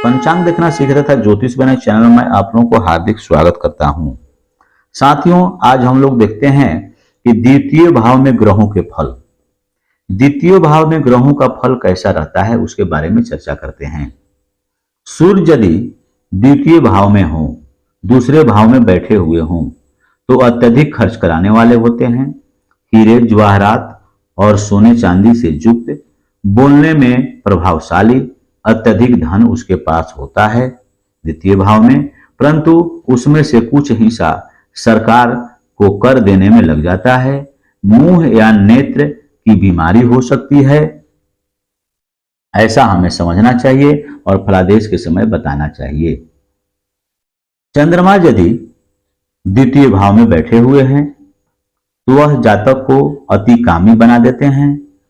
पंचांग देखना सीख रहा था ज्योतिष बने चैनल में आप लोगों को हार्दिक स्वागत करता हूं। साथियों, आज हम लोग देखते हैं कि द्वितीय भाव में ग्रहों के फल, द्वितीय भाव में ग्रहों का फल कैसा रहता है उसके बारे में चर्चा करते हैं। सूर्य यदि द्वितीय भाव में हो, दूसरे भाव में बैठे हुए हों, तो अत्यधिक खर्च कराने वाले होते हैं। हीरे जवाहरात और सोने चांदी से युक्त, बोलने में प्रभावशाली, अत्यधिक धन उसके पास होता है द्वितीय भाव में, परंतु उसमें से कुछ हिस्सा सरकार को कर देने में लग जाता है। मुंह या नेत्र की बीमारी हो सकती है, ऐसा हमें समझना चाहिए और फलादेश के समय बताना चाहिए। चंद्रमा यदि द्वितीय भाव में बैठे हुए हैं तो वह जातक को अति कामी बना देते हैं।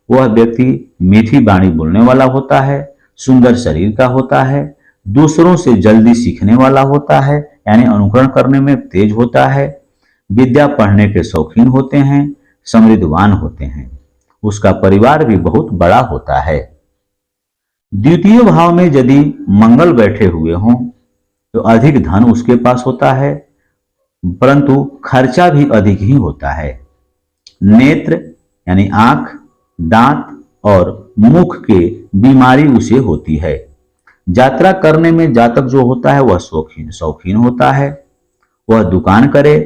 वह व्यक्ति मीठी वाणी बोलने वाला होता है, सुंदर शरीर का होता है, दूसरों से जल्दी सीखने वाला होता है, यानी अनुकरण करने में तेज होता है, विद्या पढ़ने के शौकीन होते हैं, समृद्धवान होते हैं, उसका परिवार भी बहुत बड़ा होता है। द्वितीय भाव में यदि मंगल बैठे हुए हों तो अधिक धन उसके पास होता है, परंतु खर्चा भी अधिक ही होता है। नेत्र यानी आंख, दांत और मुख के बीमारी उसे होती है। यात्रा करने में जातक जो होता है वह शौकीन होता है। वह दुकान करे,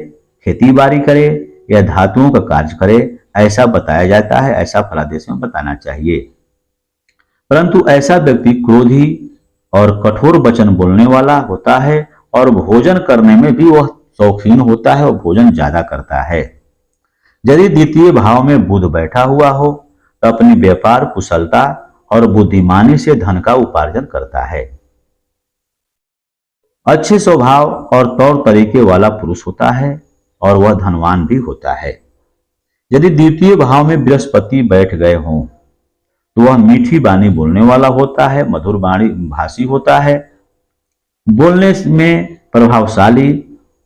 खेती बाड़ी करे या धातुओं का कार्य करे, ऐसा बताया जाता है, ऐसा फलादेश में बताना चाहिए। परंतु ऐसा व्यक्ति क्रोधी और कठोर वचन बोलने वाला होता है और भोजन करने में भी वह शौकीन होता है और भोजन ज्यादा करता है। यदि द्वितीय भाव में बुध बैठा हुआ हो तो अपनी व्यापार कुशलता और बुद्धिमानी से धन का उपार्जन करता है। अच्छे स्वभाव और तौर तरीके वाला पुरुष होता है और वह धनवान भी होता है। यदि द्वितीय भाव में बृहस्पति बैठ गए हों तो वह मीठी वाणी बोलने वाला होता है, मधुर वाणी भाषी होता है, बोलने में प्रभावशाली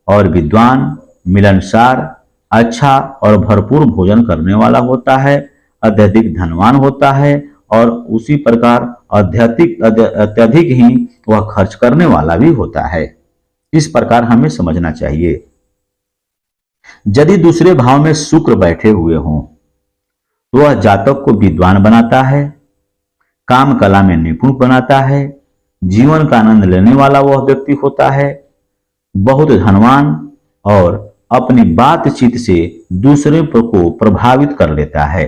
और विद्वान, मिलनसार, अच्छा और भरपूर भोजन करने वाला होता है, अत्यधिक धनवान होता है और उसी प्रकार अत्यधिक ही वह खर्च करने वाला भी होता है। इस प्रकार हमें समझना चाहिए। यदि दूसरे भाव में शुक्र बैठे हुए हों तो वह जातक को विद्वान बनाता है, काम कला में निपुण बनाता है, जीवन का आनंद लेने वाला वह व्यक्ति होता है, बहुत धनवान और अपनी बातचीत से दूसरे को प्रभावित कर लेता है।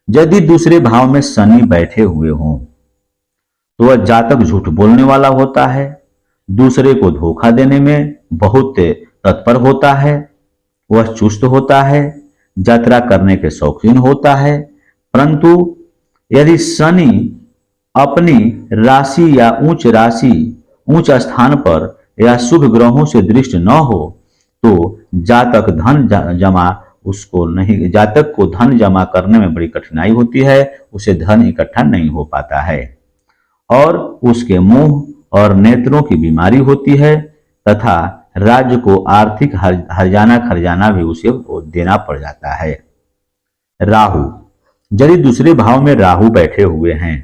यदि दूसरे भाव में शनि बैठे हुए हों तो वह जातक झूठ बोलने वाला होता है, दूसरे को धोखा देने में बहुत तत्पर होता है, वह चुस्त होता है, यात्रा करने के शौकीन होता है, परंतु यदि शनि अपनी राशि या उच्च स्थान पर या शुभ ग्रहों से दृष्ट न हो तो जातक को धन जमा करने में बड़ी कठिनाई होती है, उसे धन इकट्ठा नहीं हो पाता है और उसके मुंह और नेत्रों की बीमारी होती है तथा राज्य को आर्थिक हर्जाना खर्जाना भी उसे देना पड़ जाता है। राहु, यदि दूसरे भाव में राहु बैठे हुए हैं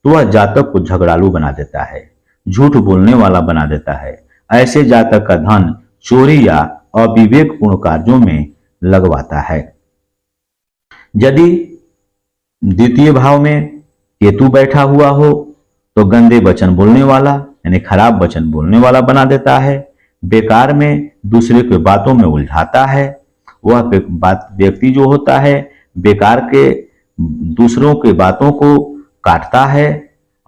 तो वह जातक को झगड़ालू बना देता है, झूठ बोलने वाला बना देता है। ऐसे जातक का धन चोरी या अविवेकपूर्ण कार्यों में लगवाता है। यदि द्वितीय भाव में केतु बैठा हुआ हो तो गंदे वचन बोलने वाला यानी खराब वचन बोलने वाला बना देता है, बेकार में दूसरे के बातों में उलझाता है। वह व्यक्ति जो होता है बेकार के दूसरों के बातों को काटता है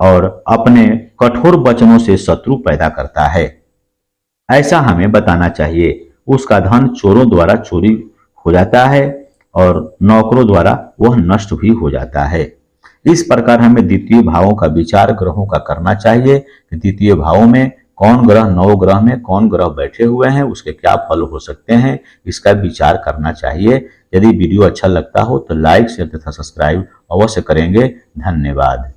और अपने कठोर वचनों से शत्रु पैदा करता है, ऐसा हमें बताना चाहिए। उसका धन चोरों द्वारा चोरी हो जाता है और नौकरों द्वारा वह नष्ट भी हो जाता है। इस प्रकार हमें द्वितीय भावों का विचार ग्रहों का करना चाहिए कि द्वितीय भावों में कौन ग्रह, नौ ग्रह में कौन ग्रह बैठे हुए हैं, उसके क्या फल हो सकते हैं, इसका विचार करना चाहिए। यदि वीडियो अच्छा लगता हो तो लाइक, शेयर तथा सब्सक्राइब अवश्य करेंगे। धन्यवाद।